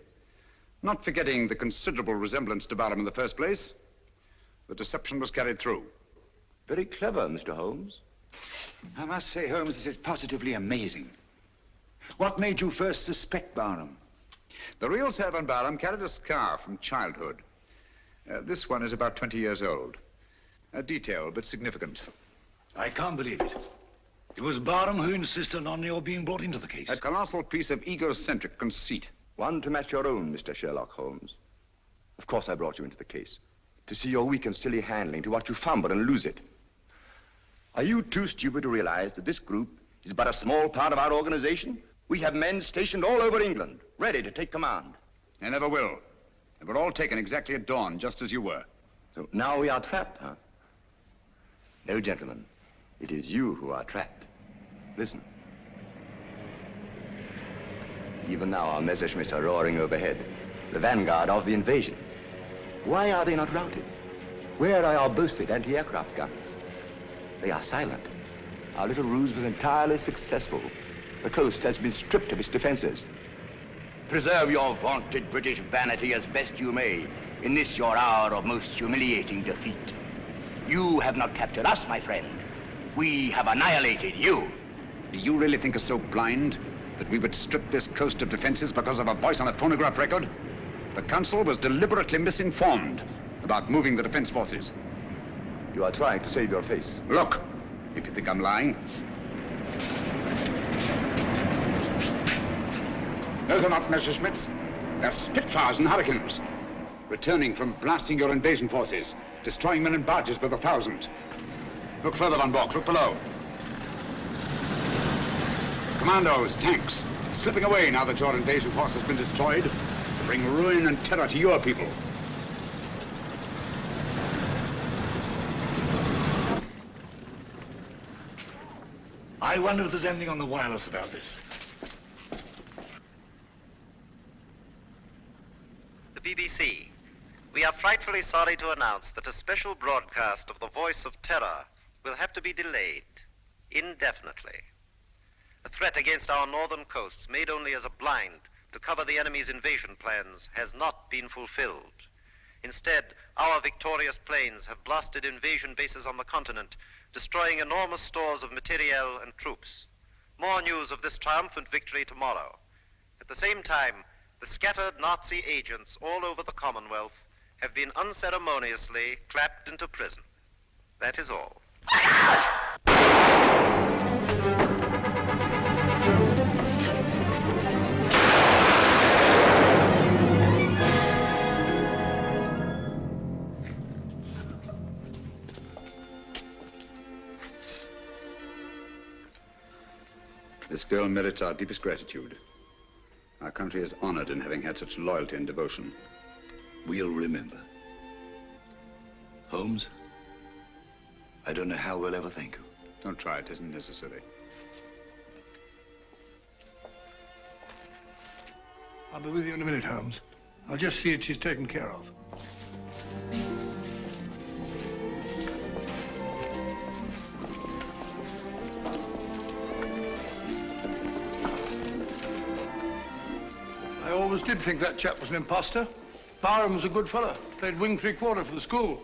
not forgetting the considerable resemblance to Barham in the first place, the deception was carried through. Very clever, Mr. Holmes. I must say, Holmes, this is positively amazing. What made you first suspect Barham? The real Sir Evan Barham carried a scar from childhood. This one is about 20 years old. A detail, but significant. I can't believe it. It was Barham who insisted on your being brought into the case. A colossal piece of egocentric conceit. One to match your own, Mr. Sherlock Holmes. Of course I brought you into the case. To see your weak and silly handling, to watch you fumble and lose it. Are you too stupid to realize that this group is but a small part of our organization? We have men stationed all over England, ready to take command. They never will. They were all taken exactly at dawn, just as you were. So now we are trapped, huh? No, gentlemen. It is you who are trapped. Listen. Even now our Messerschmitts are roaring overhead, the vanguard of the invasion. Why are they not routed? Where are our boasted anti-aircraft guns? They are silent. Our little ruse was entirely successful. The coast has been stripped of its defenses. Preserve your vaunted British vanity as best you may in this your hour of most humiliating defeat. You have not captured us, my friend. We have annihilated you. Do you really think us so blind that we would strip this coast of defenses because of a voice on a phonograph record? The council was deliberately misinformed about moving the defense forces. You are trying to save your face. Look, if you think I'm lying. Those are not Messerschmitts. They're Spitfires and Hurricanes. Returning from blasting your invasion forces, destroying men and barges by the thousand. Look further, Von Bock. Look below. Commandos, tanks, slipping away now that your invasion force has been destroyed to bring ruin and terror to your people. I wonder if there's anything on the wireless about this. The BBC. We are frightfully sorry to announce that a special broadcast of the Voice of Terror will have to be delayed indefinitely. A threat against our northern coasts, made only as a blind to cover the enemy's invasion plans, has not been fulfilled. Instead, our victorious planes have blasted invasion bases on the continent, destroying enormous stores of materiel and troops. More news of this triumphant victory tomorrow. At the same time, the scattered Nazi agents all over the Commonwealth have been unceremoniously clapped into prison. That is all. This girl merits our deepest gratitude. Our country is honored in having had such loyalty and devotion. We'll remember. Holmes, I don't know how we'll ever thank you. Don't try, it isn't necessary. I'll be with you in a minute, Holmes. I'll just see that she's taken care of. I always did think that chap was an imposter. Barham was a good fellow. Played wing three-quarter for the school.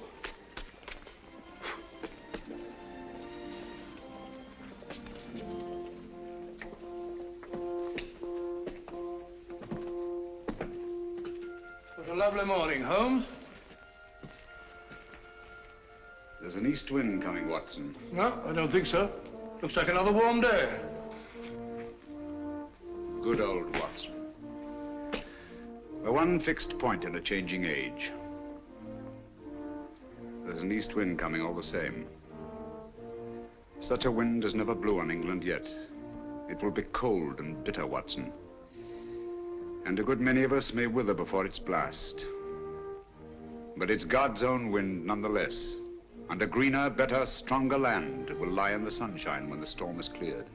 What a lovely morning, Holmes. There's an east wind coming, Watson. No, I don't think so. Looks like another warm day. Good old Watson. The one fixed point in a changing age. There's an east wind coming all the same. Such a wind has never blew on England yet. It will be cold and bitter, Watson. And a good many of us may wither before its blast. But it's God's own wind nonetheless. And a greener, better, stronger land will lie in the sunshine when the storm is cleared.